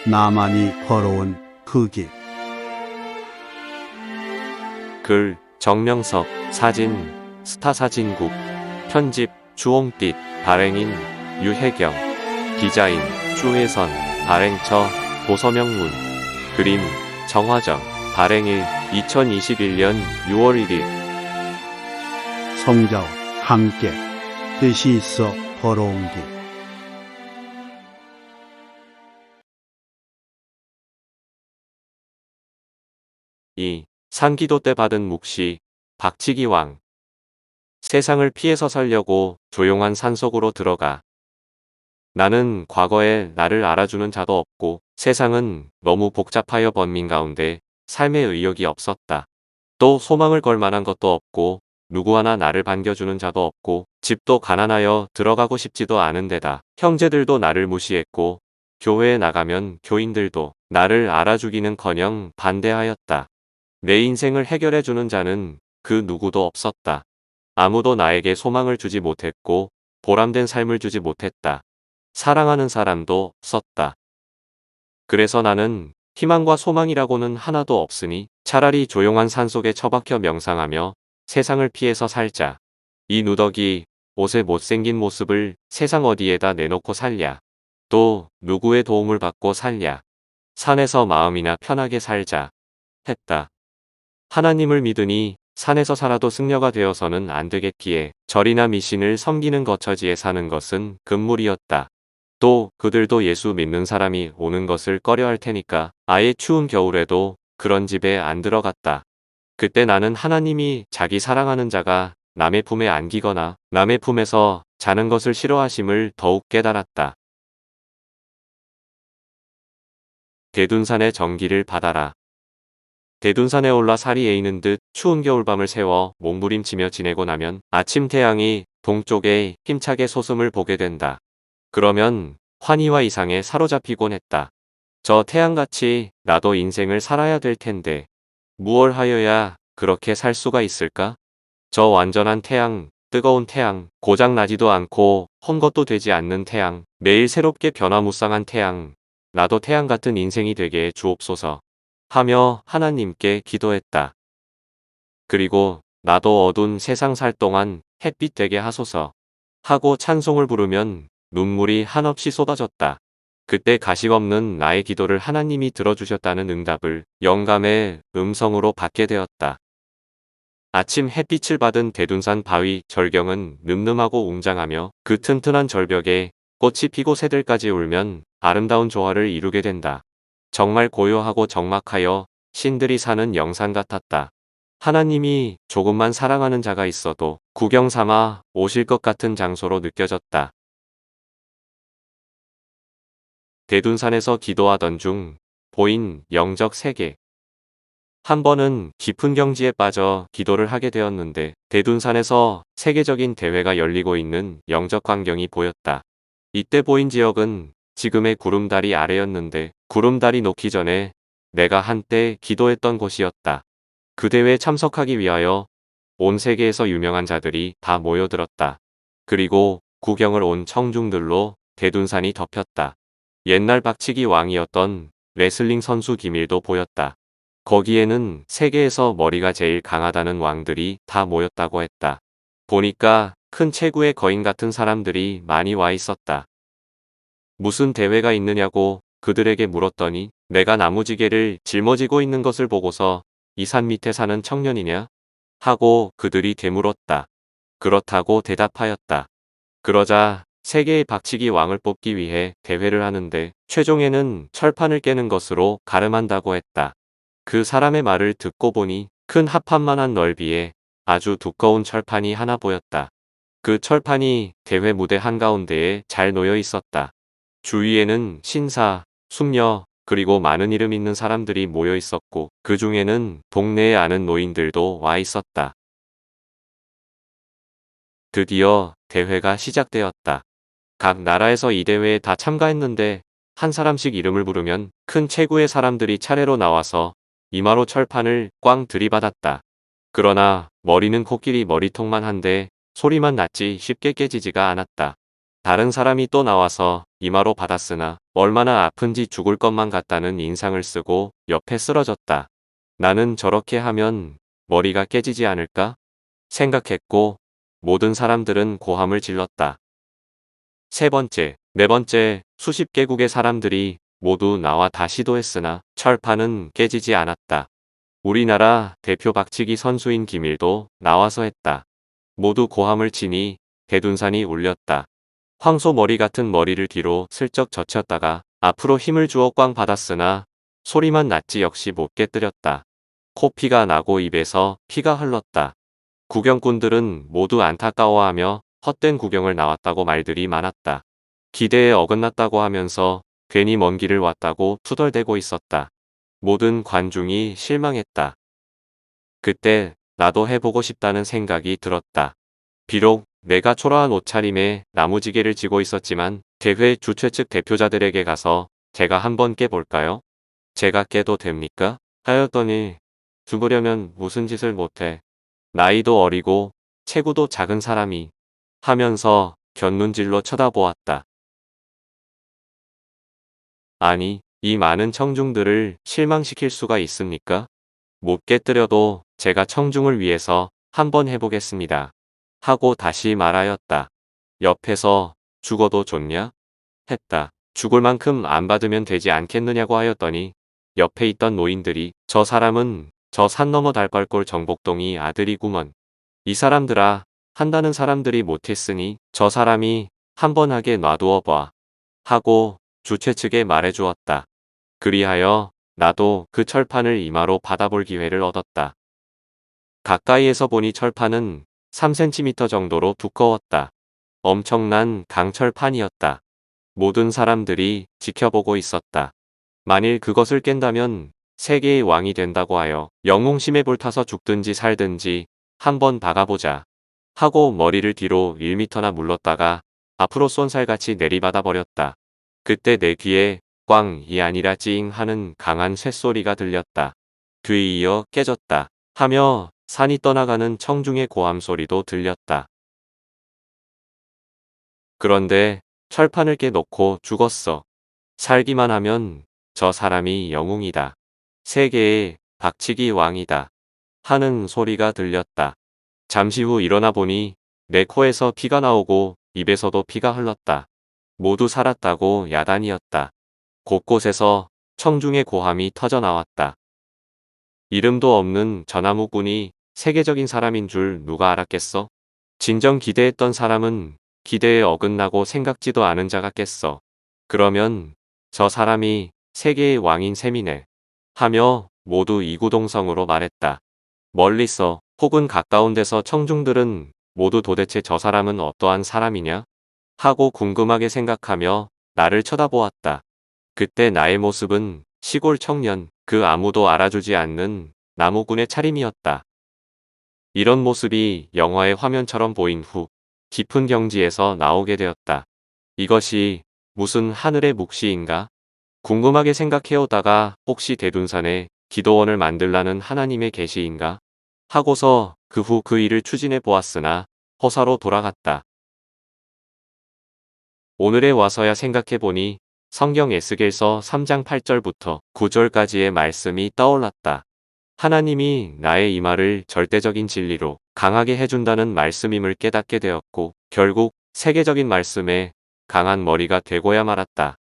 나만이 걸어온 그 길. 글 정명석, 사진 스타사진국, 편집 주홍빛, 발행인 유혜경, 디자인 주혜선, 발행처 도서명문, 그림 정화정, 발행일 2021년 6월 1일. 성자와 함께 뜻이 있어 걸어온 길. 이 산기도 때 받은 묵시, 박치기 왕. 세상을 피해서 살려고 조용한 산속으로 들어가. 나는 과거에 나를 알아주는 자도 없고 세상은 너무 복잡하여 번민 가운데 삶의 의욕이 없었다. 또 소망을 걸 만한 것도 없고 누구 하나 나를 반겨주는 자도 없고 집도 가난하여 들어가고 싶지도 않은 데다 형제들도 나를 무시했고 교회에 나가면 교인들도 나를 알아주기는커녕 반대하였다. 내 인생을 해결해주는 자는 그 누구도 없었다. 아무도 나에게 소망을 주지 못했고 보람된 삶을 주지 못했다. 사랑하는 사람도 없었다. 그래서 나는 희망과 소망이라고는 하나도 없으니 차라리 조용한 산속에 처박혀 명상하며 세상을 피해서 살자. 이 누더기 옷의 못생긴 모습을 세상 어디에다 내놓고 살랴. 또 누구의 도움을 받고 살랴. 산에서 마음이나 편하게 살자. 했다. 하나님을 믿으니 산에서 살아도 승려가 되어서는 안 되겠기에 절이나 미신을 섬기는 거처지에 사는 것은 금물이었다. 또 그들도 예수 믿는 사람이 오는 것을 꺼려할 테니까 아예 추운 겨울에도 그런 집에 안 들어갔다. 그때 나는 하나님이 자기 사랑하는 자가 남의 품에 안기거나 남의 품에서 자는 것을 싫어하심을 더욱 깨달았다. 대둔산의 정기를 받아라. 대둔산에 올라 살이 에이는 듯 추운 겨울밤을 새워 몸부림치며 지내고 나면 아침 태양이 동쪽에 힘차게 솟음을 보게 된다. 그러면 환희와 이상에 사로잡히곤 했다. 저 태양같이 나도 인생을 살아야 될 텐데 무얼 하여야 그렇게 살 수가 있을까? 저 완전한 태양, 뜨거운 태양, 고장 나지도 않고 헌 것도 되지 않는 태양, 매일 새롭게 변화무쌍한 태양, 나도 태양 같은 인생이 되게 주옵소서 하며 하나님께 기도했다. 그리고 나도 어두운 세상 살 동안 햇빛 되게 하소서 하고 찬송을 부르면 눈물이 한없이 쏟아졌다. 그때 가식 없는 나의 기도를 하나님이 들어주셨다는 응답을 영감의 음성으로 받게 되었다. 아침 햇빛을 받은 대둔산 바위 절경은 늠름하고 웅장하며 그 튼튼한 절벽에 꽃이 피고 새들까지 울면 아름다운 조화를 이루게 된다. 정말 고요하고 적막하여 신들이 사는 영산 같았다. 하나님이 조금만 사랑하는 자가 있어도 구경 삼아 오실 것 같은 장소로 느껴졌다. 대둔산에서 기도하던 중 보인 영적 세계. 한 번은 깊은 경지에 빠져 기도를 하게 되었는데 대둔산에서 세계적인 대회가 열리고 있는 영적 광경이 보였다. 이때 보인 지역은 지금의 구름다리 아래였는데 구름다리 놓기 전에 내가 한때 기도했던 곳이었다. 그 대회에 참석하기 위하여 온 세계에서 유명한 자들이 다 모여들었다. 그리고 구경을 온 청중들로 대둔산이 덮였다. 옛날 박치기 왕이었던 레슬링 선수 기밀도 보였다. 거기에는 세계에서 머리가 제일 강하다는 왕들이 다 모였다고 했다. 보니까 큰 체구의 거인 같은 사람들이 많이 와 있었다. 무슨 대회가 있느냐고 그들에게 물었더니 내가 나무지개를 짊어지고 있는 것을 보고서 이 산 밑에 사는 청년이냐? 하고 그들이 되물었다. 그렇다고 대답하였다. 그러자 세계의 박치기 왕을 뽑기 위해 대회를 하는데 최종에는 철판을 깨는 것으로 가름한다고 했다. 그 사람의 말을 듣고 보니 큰 합판만한 넓이에 아주 두꺼운 철판이 하나 보였다. 그 철판이 대회 무대 한가운데에 잘 놓여 있었다. 주위에는 신사, 숙녀, 그리고 많은 이름 있는 사람들이 모여 있었고 그 중에는 동네에 아는 노인들도 와 있었다. 드디어 대회가 시작되었다. 각 나라에서 이 대회에 다 참가했는데 한 사람씩 이름을 부르면 큰 체구의 사람들이 차례로 나와서 이마로 철판을 꽝 들이받았다. 그러나 머리는 코끼리 머리통만 한데 소리만 났지 쉽게 깨지지가 않았다. 다른 사람이 또 나와서 이마로 받았으나 얼마나 아픈지 죽을 것만 같다는 인상을 쓰고 옆에 쓰러졌다. 나는 저렇게 하면 머리가 깨지지 않을까? 생각했고 모든 사람들은 고함을 질렀다. 세 번째, 네 번째, 수십 개국의 사람들이 모두 나와 다 시도했으나 철판은 깨지지 않았다. 우리나라 대표 박치기 선수인 김일도 나와서 했다. 모두 고함을 치니 대둔산이 울렸다. 황소 머리 같은 머리를 뒤로 슬쩍 젖혔다가 앞으로 힘을 주어 꽝 받았으나 소리만 났지 역시 못 깨뜨렸다. 코피가 나고 입에서 피가 흘렀다. 구경꾼들은 모두 안타까워하며 헛된 구경을 나왔다고 말들이 많았다. 기대에 어긋났다고 하면서 괜히 먼 길을 왔다고 투덜대고 있었다. 모든 관중이 실망했다. 그때 나도 해보고 싶다는 생각이 들었다. 비록 내가 초라한 옷차림에 나무지게를 쥐고 있었지만 대회 주최 측 대표자들에게 가서 제가 한번 깨볼까요? 제가 깨도 됩니까? 하였더니 죽으려면 무슨 짓을 못해. 나이도 어리고 체구도 작은 사람이 하면서 곁눈질로 쳐다보았다. 아니, 이 많은 청중들을 실망시킬 수가 있습니까? 못 깨뜨려도 제가 청중을 위해서 한번 해보겠습니다. 하고 다시 말하였다. 옆에서 죽어도 좋냐? 했다. 죽을 만큼 안 받으면 되지 않겠느냐고 하였더니 옆에 있던 노인들이 저 사람은 저 산 너머 달벌골 정복동이 아들이구먼. 이 사람들아, 한다는 사람들이 못했으니 저 사람이 한번 하게 놔두어 봐. 하고 주최 측에 말해주었다. 그리하여 나도 그 철판을 이마로 받아볼 기회를 얻었다. 가까이에서 보니 철판은 3cm 정도로 두꺼웠다. 엄청난 강철판이었다. 모든 사람들이 지켜보고 있었다. 만일 그것을 깬다면 세계의 왕이 된다고 하여 영웅심에 불타서 죽든지 살든지 한번 박아보자. 하고 머리를 뒤로 1m나 물렀다가 앞으로 쏜살같이 내리받아 버렸다. 그때 내 귀에 꽝이 아니라 찡 하는 강한 쇳소리가 들렸다. 뒤이어 깨졌다. 하며 산이 떠나가는 청중의 고함 소리도 들렸다. 그런데 철판을 깨놓고 죽었어. 살기만 하면 저 사람이 영웅이다. 세계의 박치기 왕이다. 하는 소리가 들렸다. 잠시 후 일어나 보니 내 코에서 피가 나오고 입에서도 피가 흘렀다. 모두 살았다고 야단이었다. 곳곳에서 청중의 고함이 터져 나왔다. 이름도 없는 저나무꾼이 세계적인 사람인 줄 누가 알았겠어? 진정 기대했던 사람은 기대에 어긋나고 생각지도 않은 자가 깼어. 그러면 저 사람이 세계의 왕인 셈이네. 하며 모두 이구동성으로 말했다. 멀리서 혹은 가까운 데서 청중들은 모두 도대체 저 사람은 어떠한 사람이냐? 하고 궁금하게 생각하며 나를 쳐다보았다. 그때 나의 모습은 시골 청년, 그 아무도 알아주지 않는 나무꾼의 차림이었다. 이런 모습이 영화의 화면처럼 보인 후 깊은 경지에서 나오게 되었다. 이것이 무슨 하늘의 묵시인가? 궁금하게 생각해오다가 혹시 대둔산에 기도원을 만들라는 하나님의 계시인가? 하고서 그 후 그 일을 추진해 보았으나 허사로 돌아갔다. 오늘에 와서야 생각해보니 성경 에스겔서 3장 8절부터 9절까지의 말씀이 떠올랐다. 하나님이 나의 이마를 절대적인 진리로 강하게 해준다는 말씀임을 깨닫게 되었고 결국 세계적인 말씀에 강한 머리가 되고야 말았다.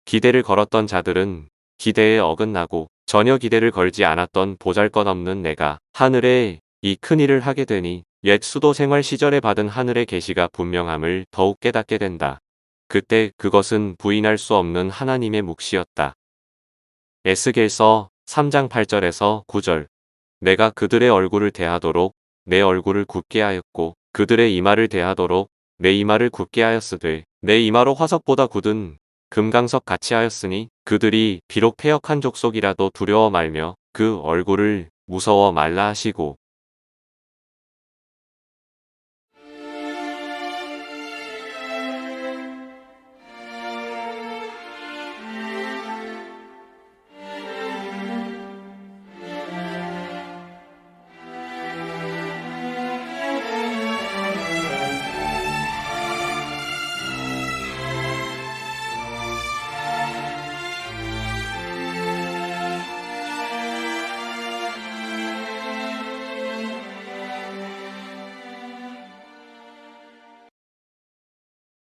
기대를 걸었던 자들은 기대에 어긋나고 전혀 기대를 걸지 않았던 보잘것없는 내가 하늘에 이 큰일을 하게 되니 옛 수도 생활 시절에 받은 하늘의 계시가 분명함을 더욱 깨닫게 된다. 그때 그것은 부인할 수 없는 하나님의 묵시였다. 에스겔서 3장 8절에서 9절. 내가 그들의 얼굴을 대하도록 내 얼굴을 굳게 하였고 그들의 이마를 대하도록 내 이마를 굳게 하였으되 내 이마로 화석보다 굳은 금강석 같이 하였으니 그들이 비록 패역한 족속이라도 두려워 말며 그 얼굴을 무서워 말라 하시고